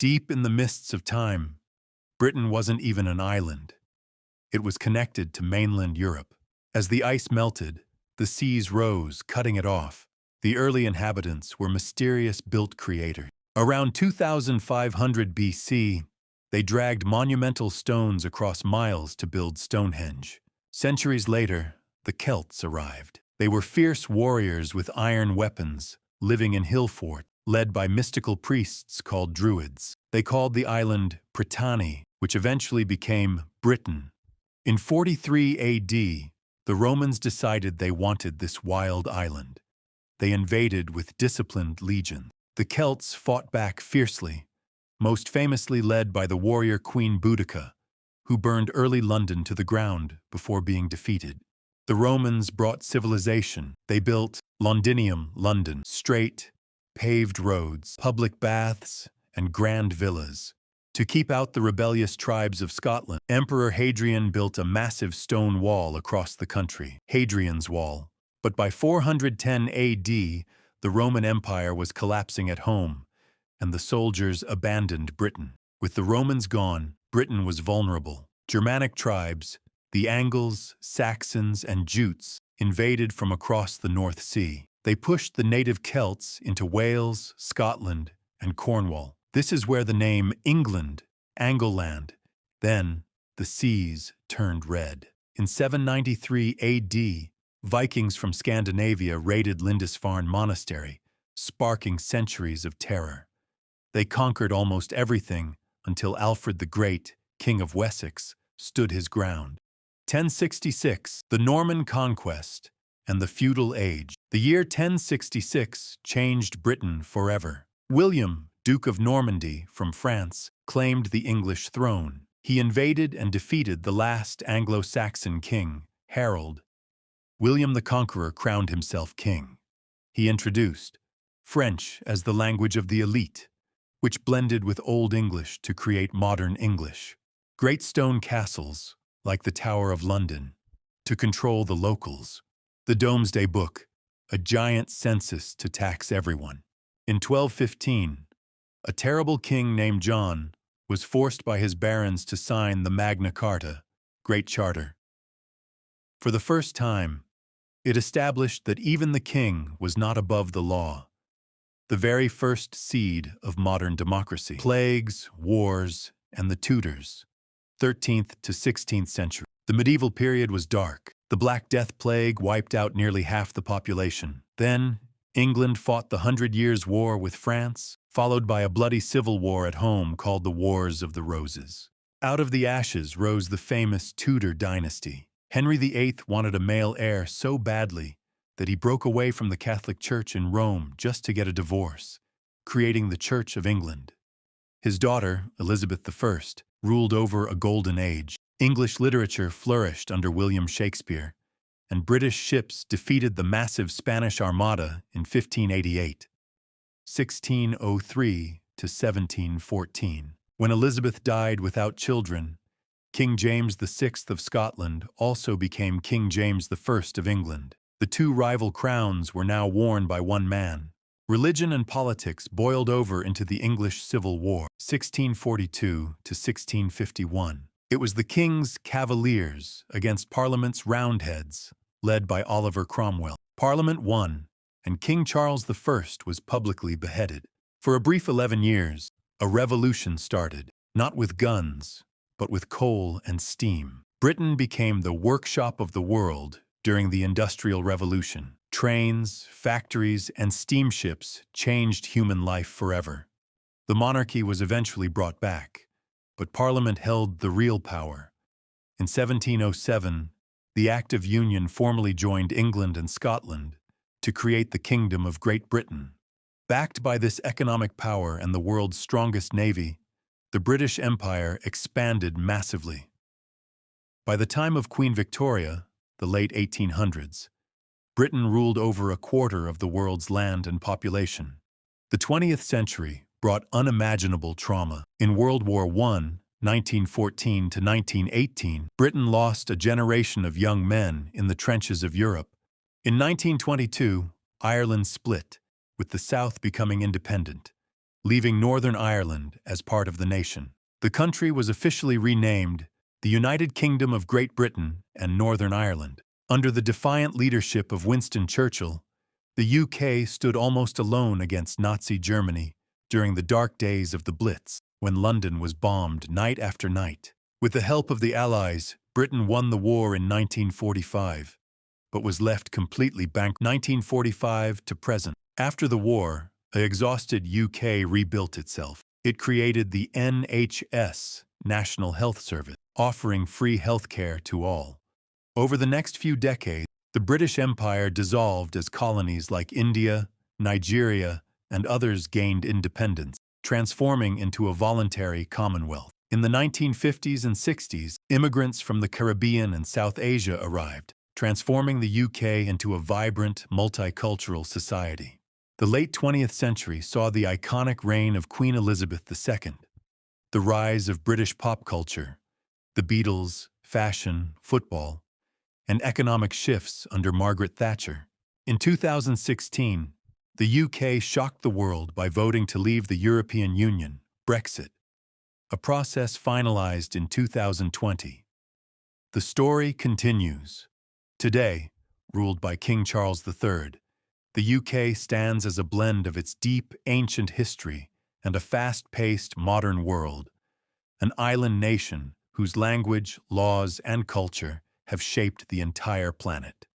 Deep in the mists of time, Britain wasn't even an island. It was connected to mainland Europe. As the ice melted, the seas rose, cutting it off. The early inhabitants were mysterious built creators. Around 2500 BC, they dragged monumental stones across miles to build Stonehenge. Centuries later, the Celts arrived. They were fierce warriors with iron weapons, living in hill forts, led by mystical priests called Druids. They called the island Britannia, which eventually became Britain. In 43 AD, the Romans decided they wanted this wild island. They invaded with disciplined legions. The Celts fought back fiercely, most famously led by the warrior Queen Boudica, who burned early London to the ground before being defeated. The Romans brought civilization. They built Londinium, London, straight, paved roads, public baths, and grand villas. To keep out the rebellious tribes of Scotland, Emperor Hadrian built a massive stone wall across the country, Hadrian's Wall. But by 410 AD, the Roman Empire was collapsing at home, and the soldiers abandoned Britain. With the Romans gone, Britain was vulnerable. Germanic tribes, the Angles, Saxons, and Jutes, invaded from across the North Sea. They pushed the native Celts into Wales, Scotland, and Cornwall. This is where the name England, Angleland, then the seas turned red. In 793 AD, Vikings from Scandinavia raided Lindisfarne Monastery, sparking centuries of terror. They conquered almost everything until Alfred the Great, King of Wessex, stood his ground. 1066, the Norman Conquest and the Feudal Age. The year 1066 changed Britain forever. William, Duke of Normandy from France, claimed the English throne. He invaded and defeated the last Anglo-Saxon king, Harold. William the Conqueror crowned himself king. He introduced French as the language of the elite, which blended with Old English to create modern English. Great stone castles, like the Tower of London, to control the locals. The Domesday Book, a giant census to tax everyone. In 1215, a terrible king named John was forced by his barons to sign the Magna Carta, Great Charter. For the first time, it established that even the king was not above the law, the very first seed of modern democracy. Plagues, wars, and the Tudors, 13th to 16th century. The medieval period was dark. The Black Death Plague wiped out nearly half the population. Then, England fought the 100 Years' War with France, followed by a bloody civil war at home called the Wars of the Roses. Out of the ashes rose the famous Tudor dynasty. Henry VIII wanted a male heir so badly that he broke away from the Catholic Church in Rome just to get a divorce, creating the Church of England. His daughter, Elizabeth I, ruled over a golden age. English literature flourished under William Shakespeare, and British ships defeated the massive Spanish Armada in 1588. 1603 to 1714. When Elizabeth died without children, King James VI of Scotland also became King James I of England. The two rival crowns were now worn by one man. Religion and politics boiled over into the English Civil War, 1642 to 1651. It was the King's Cavaliers against Parliament's Roundheads, led by Oliver Cromwell. Parliament won, and King Charles I was publicly beheaded. For a brief 11 years, a revolution started, not with guns, but with coal and steam. Britain became the workshop of the world during the Industrial Revolution. Trains, factories, and steamships changed human life forever. The monarchy was eventually brought back, but Parliament held the real power. In 1707, the Act of Union formally joined England and Scotland to create the Kingdom of Great Britain. Backed by this economic power and the world's strongest navy, the British Empire expanded massively. By the time of Queen Victoria, the late 1800s, Britain ruled over a quarter of the world's land and population. The 20th century brought unimaginable trauma. In World War I, 1914 to 1918, Britain lost a generation of young men in the trenches of Europe. In 1922, Ireland split, with the South becoming independent. leaving Northern Ireland as part of the nation. The country was officially renamed the United Kingdom of Great Britain and Northern Ireland. Under the defiant leadership of Winston Churchill, the UK stood almost alone against Nazi Germany during the dark days of the Blitz, when London was bombed night after night. With the help of the Allies, Britain won the war in 1945, but was left completely bankrupt 1945 to present. After the war, the exhausted UK rebuilt itself. It created the NHS, National Health Service, offering free healthcare to all. Over the next few decades, the British Empire dissolved as colonies like India, Nigeria, and others gained independence, transforming into a voluntary commonwealth. In the 1950s and 60s, immigrants from the Caribbean and South Asia arrived, transforming the UK into a vibrant, multicultural society. The late 20th century saw the iconic reign of Queen Elizabeth II, the rise of British pop culture, the Beatles, fashion, football, and economic shifts under Margaret Thatcher. In 2016, the UK shocked the world by voting to leave the European Union, Brexit, a process finalized in 2020. The story continues. Today, ruled by King Charles III, the UK stands as a blend of its deep, ancient history and a fast-paced, modern world, an island nation whose language, laws, and culture have shaped the entire planet.